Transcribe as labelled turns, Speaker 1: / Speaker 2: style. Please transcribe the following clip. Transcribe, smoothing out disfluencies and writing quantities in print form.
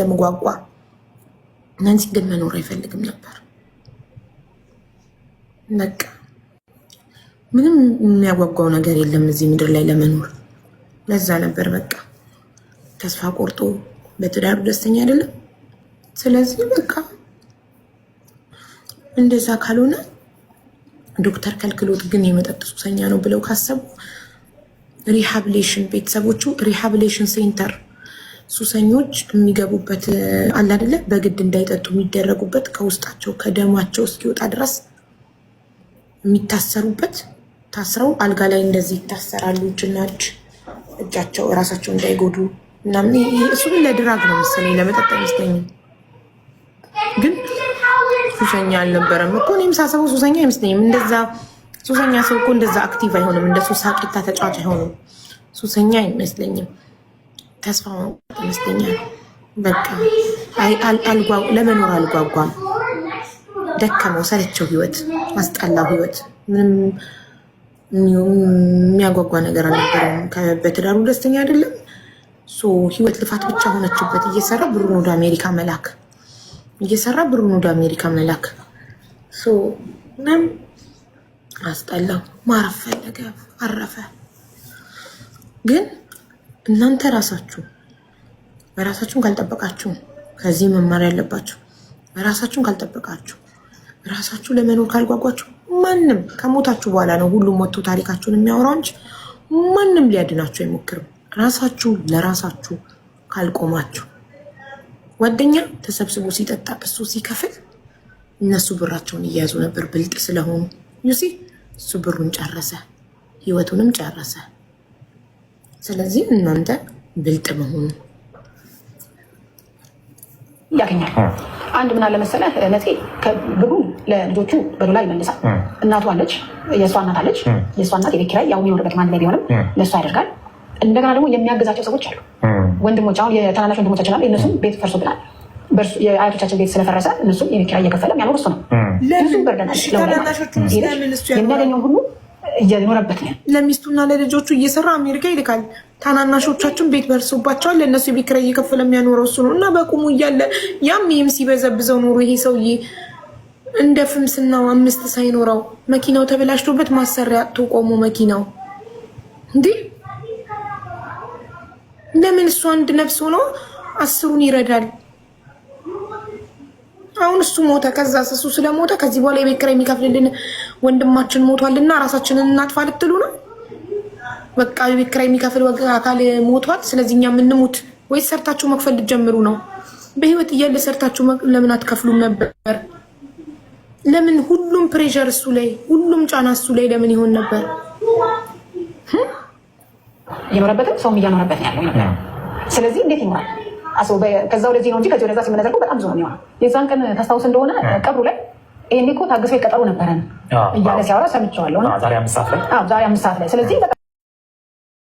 Speaker 1: ስለምጓጓ ናንሲ ግን መኖር አይፈልግም ነበር። በቃ ምንም የሚያጓጓው ነገር የለም እዚህ ምድር ላይ ለመኖር። ለዛ ነበር በቃ ተስፋ ቆርጦ በትዳሩ ደስተኛ አይደለም። ስለዚህ በቃ እንደዛ ካልሆነ ዶክተር ከልክሎት ግን የመጠጥ ሱሰኛ ነው ብለው ካሰቡ ሪሃብሊቴሽን ቤተሰቦቹ ሪሃብሊቴሽን ሴንተር ሱሰኞች የሚገቡበት አለ አይደለ? በግድ እንዳይጠጡ የሚደረጉበት ከውስጣቸው ከደማቸው እስኪወጣ ድረስ የሚታሰሩበት ታስረው አልጋ ላይ እንደዚህ ይታሰራሉ። እጅና እጃቸው እራሳቸው እንዳይጎዱ ምናምን። እሱ ለድራግ ነው መሰለኝ ለመጠጥ አይመስለኝም። ግን ሱሰኛ አልነበረም እኮ። እኔም ሳስበው ሱሰኛ አይመስለኝም። እንደዛ ሱሰኛ ሰው እኮ እንደዛ አክቲቭ አይሆንም። እንደሱ ሳቂታ ተጫዋች አይሆንም። ሱሰኛ አይመስለኝም። ተስፋ ማውጣት ይመስለኛል። በቃ ለመኖር አልጓጓም። ደከመው፣ ሰለቸው፣ ህይወት አስጠላው። ህይወት ምንም የሚያጓጓ ነገር አልነበረም። በትዳሩ ደስተኛ አይደለም። ህይወት ልፋት ብቻ ሆነችበት። እየሰራ ብሩን ወደ አሜሪካ መላክ ምንም አስጠላው። ማረፍ ፈለገ፣ አረፈ። ግን እናንተ ራሳችሁን ካልጠበቃችሁ ከዚህ መማር ያለባችሁ ራሳችሁን ካልጠበቃችሁ ራሳችሁ ለመኖር ካልጓጓችሁ ማንም ከሞታችሁ በኋላ ነው ሁሉም ወጥቶ ታሪካችሁን የሚያወራው እንጂ ማንም ሊያድናችሁ አይሞክርም። ራሳችሁ ለራሳችሁ ካልቆማችሁ ጓደኛ ተሰብስቦ ሲጠጣ እሱ ሲከፍል እነሱ ብራቸውን እያያዙ ነበር ብልጥ ስለሆኑ። ዩሲ እሱ ብሩን ጨረሰ፣ ህይወቱንም ጨረሰ። ስለዚህ እናንተ ብልጥ መሆኑ
Speaker 2: ያገኛል። አንድ ምን አለ መሰለህ ነፂ፣ ብሩን ለልጆቹ በዶላር ይመልሳል። እናቱ አለች፣ የእሷ እናት አለች። የእሷ እናት የቤት ኪራይ ያው የሚኖርበት ማን ላይ ቢሆንም ለእሷ ያደርጋል። እንደገና ደግሞ የሚያገዛቸው ሰዎች አሉ፣ ወንድሞች። አሁን የታናናሽ ወንድሞቻችን አሉ፣ የእነሱም ቤት ፈርሶብናል። የአያቶቻችን ቤት ስለፈረሰ እነሱም የቤት ኪራይ እየከፈለ የሚያኖር እሱ ነው። ብዙ በርደናል። የሚያገኘውን ሁሉ እየኖረበት ነው።
Speaker 1: ለሚስቱና ለልጆቹ እየሰራ አሜሪካ ይልካል። ታናናሾቻችን ቤት በርሶባቸዋል፣ ለእነሱ የቤት ኪራይ እየከፈለ የሚያኖረው እሱ ነው። እና በቁሙ እያለ ያም ይህም ሲበዘብዘው ኖሮ ይሄ ሰውዬ እንደ ፍምስናው 5 ሳይኖረው መኪናው ተበላሽቶበት ማሰሪያ አጥቶ ቆሞ መኪናው እንዴ! ለምን እሱ አንድ ነፍስ ሆኖ 10ን ይረዳል? አሁን እሱ ሞተ። ከዛ እሱ ስለሞተ ከዚህ በኋላ የቤት ኪራይ የሚከፍልልን ወንድማችን ሞቷልና ራሳችንን እናጥፋ ልትሉ ነው? በቃ የቤት ኪራይ የሚከፍል አካል ሞቷል፣ ስለዚህ እኛ የምንሞት ወይስ ሰርታችሁ መክፈል ልትጀምሩ ነው? በህይወት እያለ ሰርታችሁ ለምን አትከፍሉም ነበር? ለምን ሁሉም ፕሬሸር እሱ ላይ፣ ሁሉም ጫና እሱ ላይ ለምን ይሆን ነበር?
Speaker 2: እየኖረበትም ሰውም እያኖረበት ነው ያለው ነበር። ስለዚህ እንዴት ይኖራል? ከዛ ወደዚህ ነው እንጂ ከዚህ ወደዛ ሲመነዘር በጣም ብዙ ነው የሚሆነው። የዛን ቀን ታስታውስ እንደሆነ ቀብሩ ላይ ይሄኔ እኮ ታግሶ የቀጠሩ ነበረን እያለ ሲያወራ ሰምቼዋለሁ። ዛሬ 5 ሰዓት ላይ ስለዚህ